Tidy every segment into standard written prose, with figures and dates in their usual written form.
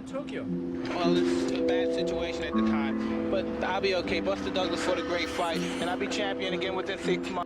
Tokyo? Well, it's a bad situation at the time, but I'll be okay. Buster Douglas fought a great fight, and I'll be champion again within 6 months.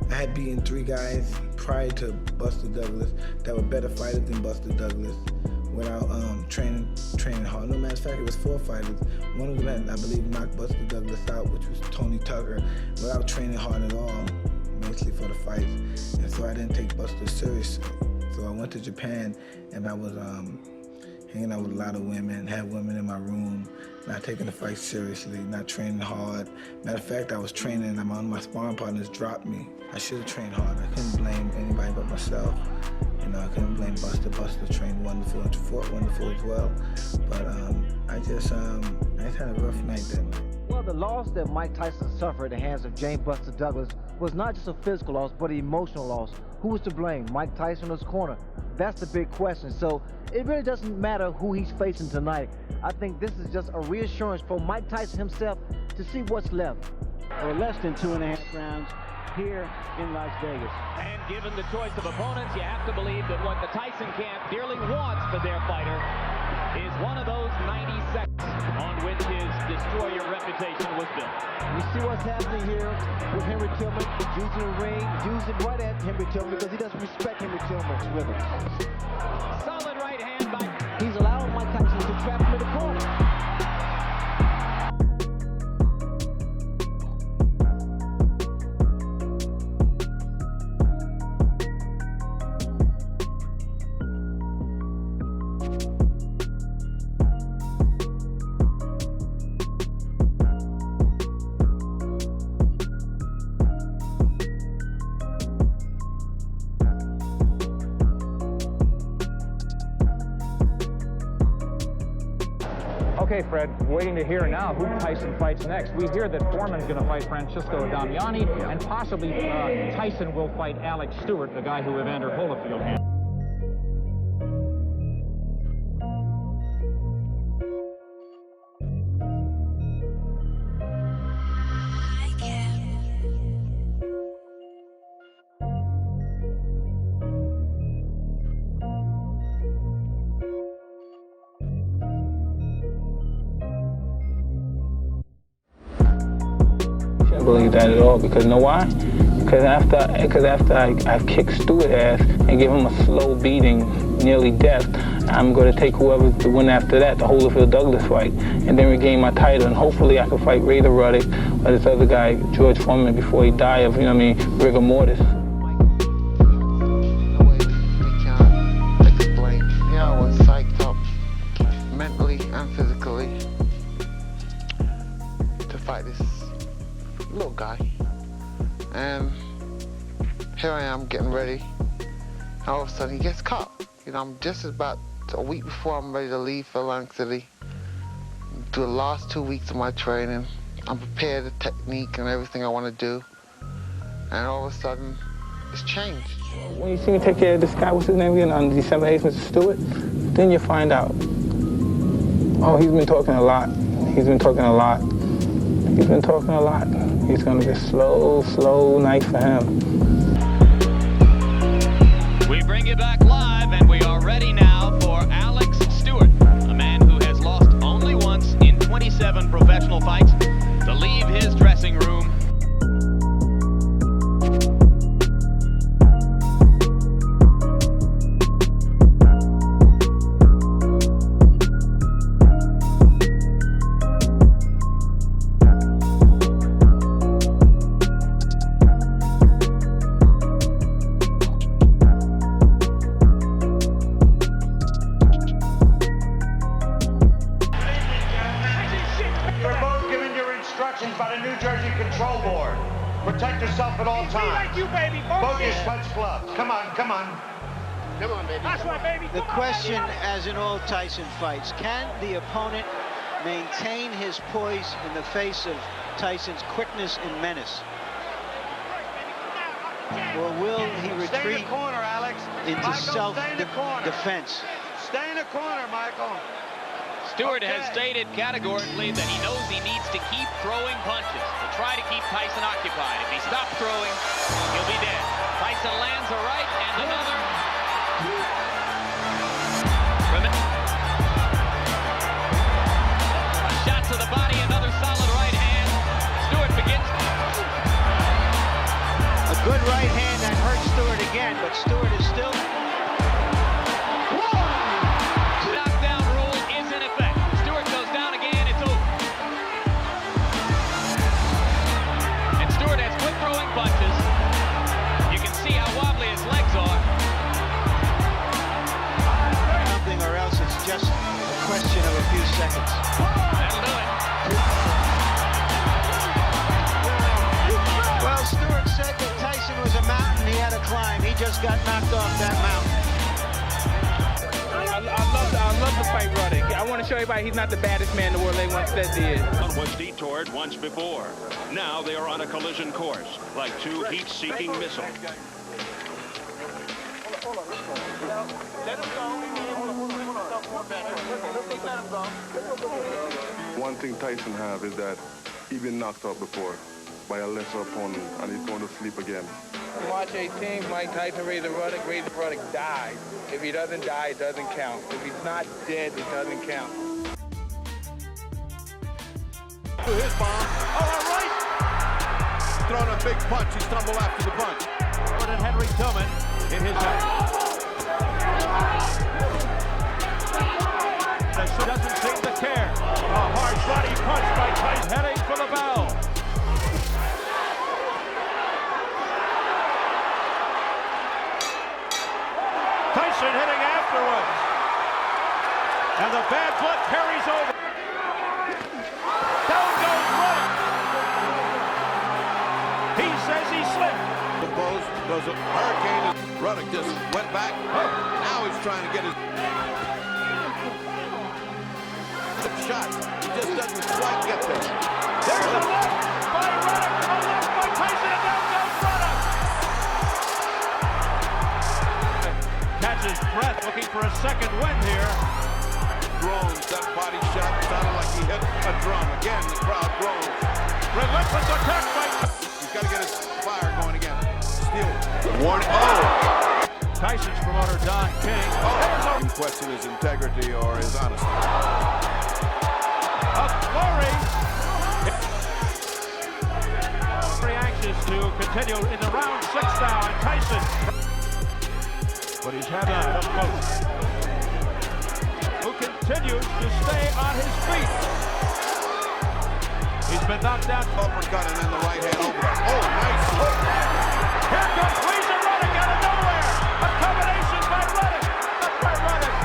I had beaten 3 guys prior to Buster Douglas that were better fighters than Buster Douglas without training hard. No matter of fact, it was 4 fighters. One of them had, I believe, knocked Buster Douglas out, which was Tony Tucker, without training hard at all, mostly for the fights. And so I didn't take Buster seriously. So I went to Japan and I was hanging out with a lot of women, had women in my room, not taking the fight seriously, not training hard. Matter of fact, I was training and one of my sparring partners dropped me. I should have trained hard. I couldn't blame anybody but myself. You know, I couldn't blame Buster. Buster trained wonderful and fought wonderful as well. But I just had a rough night that night. Well, the loss that Mike Tyson suffered at the hands of James Buster Douglas was not just a physical loss, but an emotional loss. Who was to blame, Mike Tyson or his corner? That's the big question. So it really doesn't matter who he's facing tonight. I think this is just a reassurance for Mike Tyson himself to see what's left. Or less than 2.5 rounds here in Las Vegas. And given the choice of opponents, you have to believe that what the Tyson camp dearly wants for their fighter is one of those 90 seconds on which his destroyer reputation was built. You see what's happening here with Henry Tillman, using the ring, using right at Henry Tillman because he doesn't respect Henry Tillman's rhythm. Solid right hand by... He's allowing Mike Tyson to trap him in the corner. Okay, Fred, waiting to hear now who Tyson fights next. We hear that Foreman's going to fight Francisco Damiani, and possibly Tyson will fight Alex Stewart, the guy who Evander Holyfield had. Believe that at all, because you know why? Because after I kick Stewart ass and give him a slow beating, nearly death, I'm going to take whoever's the win after that, the Holyfield Douglas fight, and then regain my title, and hopefully I can fight Ray the Ruddock or this other guy, George Foreman, before he die of, you know what I mean, rigor mortis. Mentally and physically to fight this little guy, and here I am getting ready, and all of a sudden he gets caught. You know, I'm just about a week before I'm ready to leave for Atlantic City, do the last 2 weeks of my training. I'm prepared, the technique and everything I want to do, and all of a sudden It's changed. When you see me take care of this guy, what's his name again, on December 8th, Mr. Stewart, then you find out, oh, he's been talking a lot. He's been talking a lot. He's been talking a lot. He's going to be a slow night for him. We bring you back live, and we are ready now for Alex Stewart, a man who has lost only once in 27 professional fights, to leave his dressing room. By the New Jersey Control Board. Protect yourself at all times. Like you, baby. Bogus punch gloves. Come on, come on. Come on, baby. That's right, baby. The question, as in all Tyson fights, can the opponent maintain his poise in the face of Tyson's quickness and menace? Or will he retreat Stay in the corner, Alex. into self-defense? Stay in the corner, Michael. Stewart has stated categorically that he knows he needs to keep throwing punches to try to keep Tyson occupied. If he stops throwing, he'll be dead. Tyson lands a right and another. A shot to the body, another solid right hand. Stewart begins. A good right hand that hurts Stewart again, but Stewart is still... punches. You can see how wobbly his legs are. Something or else it's just a question of a few seconds. That'll do it. Well, Stewart said that Tyson was a mountain he had to climb. He just got knocked off that mountain. I love the fight Ruddock. I want to show everybody he's not the baddest man in the world they once said he is. Was detoured once before. Now they are on a collision course, like two heat-seeking missiles. One thing Tyson have is that he's been knocked out before by a lesser opponent, and he's going to sleep again. March 18th, Mike Tyson raised Ruddock. Ruddock died. If he doesn't die, it doesn't count. If he's not dead, it doesn't count. His bomb. Oh, all right. Throwing a big punch. He stumbled after the punch. And Henry Tillman in his head. Doesn't seem to care. A hard body punch by Tyson. Heading for the bell. Tyson hitting afterwards. And the bad blood carries over. Down goes Ruddock. He says he slipped. The Bose goes a hurricane. Ruddock just went back. Now he's trying to get his shot. He just doesn't quite get there. There's a left by Ruddock. A left by Tyson. And down goes Ruddock. Catches breath, looking for a second win here. Groans. That body shot sounded like he hit a drum. Again, the crowd groans. Relentless attack by... He's got to get his fire going again. Steal. Warning. Oh! Tyson's promoter, Don King. Oh! You question his integrity or his honesty. A flurry. Very anxious to continue in the round 6 now. And Tyson... But he's had that up close. Who continues to stay on his feet. He's been knocked down. Uppercut and then the right hand over. Oh, nice look. Here comes Ruddock out of nowhere. A combination by Ruddock. By Ruddock.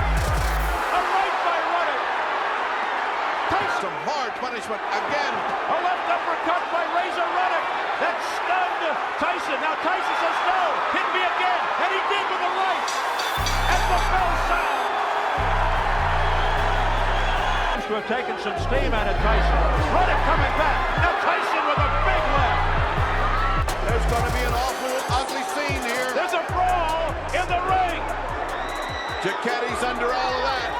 A right by Ruddock. Tyson. Some hard punishment again. A left uppercut by Ruddock. That stunned Tyson. Now Tyson says no. Hit me again. And he did with the right. And the bell sound. To have taken some steam out of Tyson. Ruddock coming back. Now Tyson with a big left. There's going to be an awful ugly scene here. Jacketti's under all of that.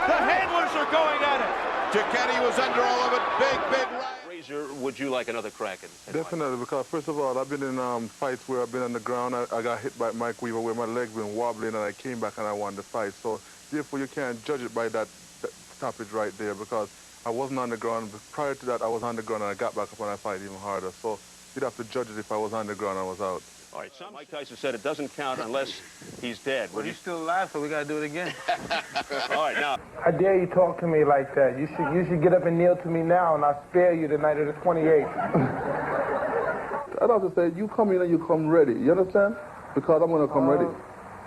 The handlers are going at it. Jacketti was under all of it. Big right. Razor, would you like another crack at it? Definitely, because first of all, I've been in fights where I've been on the ground. I got hit by Mike Weaver where my legs been wobbling, and I came back and I won the fight. So therefore, you can't judge it by that stoppage right there, because I wasn't on the ground. Prior to that, I was on the ground and I got back up and I fight even harder. So you'd have to judge it if I was on the ground and I was out. All right, Mike Tyson said it doesn't count unless he's dead. Well, he's still alive, so we got to do it again. All right, now. How dare you talk to me like that? You should get up and kneel to me now, and I'll spare you the night of the 28th. I'd have to say, you come in and you come ready. You understand? Because I'm going to come ready.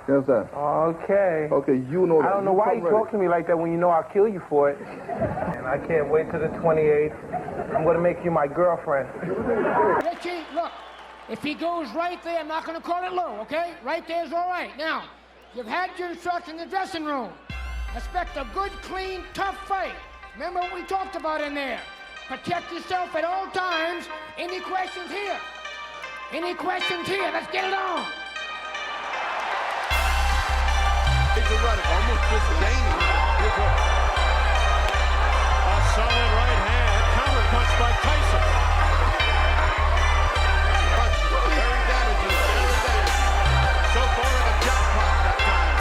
You understand? Okay. Okay, you know that. I don't know why you talk to me like that when you know I'll kill you for it. And I can't wait till the 28th. I'm going to make you my girlfriend. Richie, look. If he goes right there, I'm not going to call it low, okay? Right there's all right. Now, you've had your instruction in the dressing room. Expect a good, clean, tough fight. Remember what we talked about in there. Protect yourself at all times. Any questions here? Any questions here? Let's get it on. Almost disdaining. A solid right hand. Counter punch by Tyson. So far, a jackpot that time.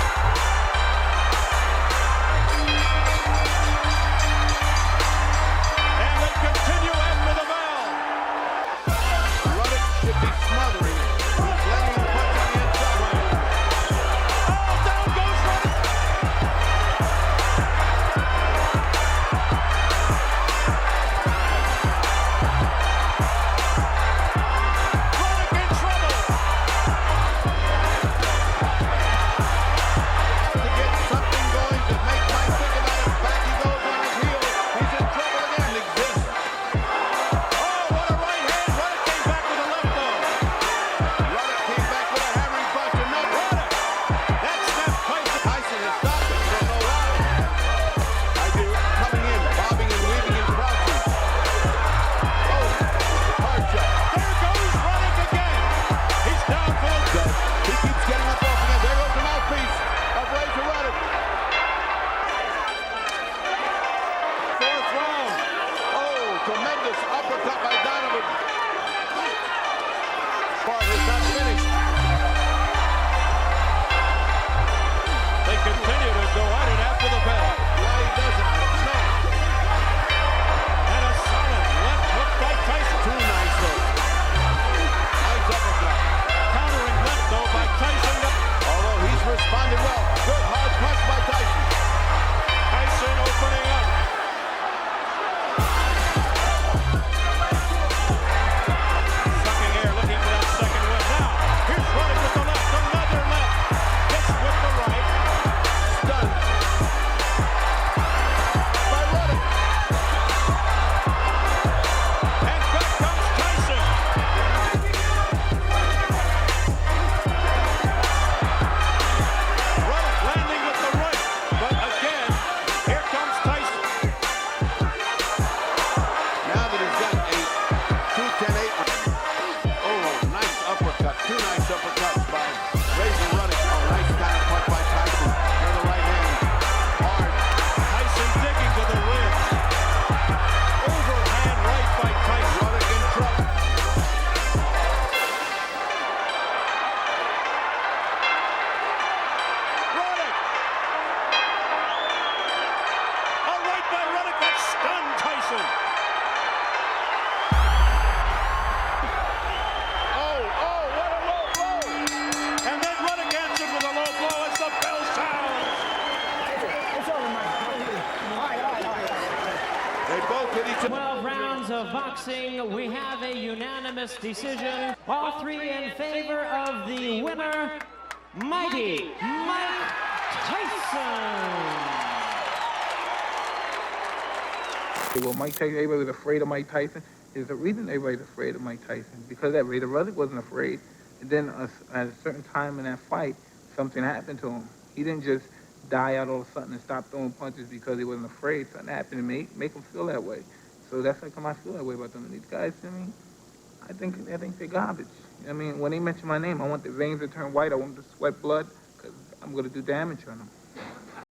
And they continue after the bell. Ruddock should be smothering it. He's letting him punch on the inside. Oh, down goes Ruddock. We have a unanimous decision. All three in favor of the winner, mighty Mike Tyson. Well, Mike Tyson, everybody was afraid of Mike Tyson. There's a reason everybody's afraid of Mike Tyson, because that Raider Ruddock wasn't afraid. And then at a certain time in that fight, something happened to him. He didn't just die out all of a sudden and stop throwing punches because he wasn't afraid. Something happened to me, make him feel that way. So that's how come I feel that way about them. And these guys, I mean, I think they're garbage. I mean, when they mention my name, I want the veins to turn white. I want them to sweat blood, because I'm going to do damage on him.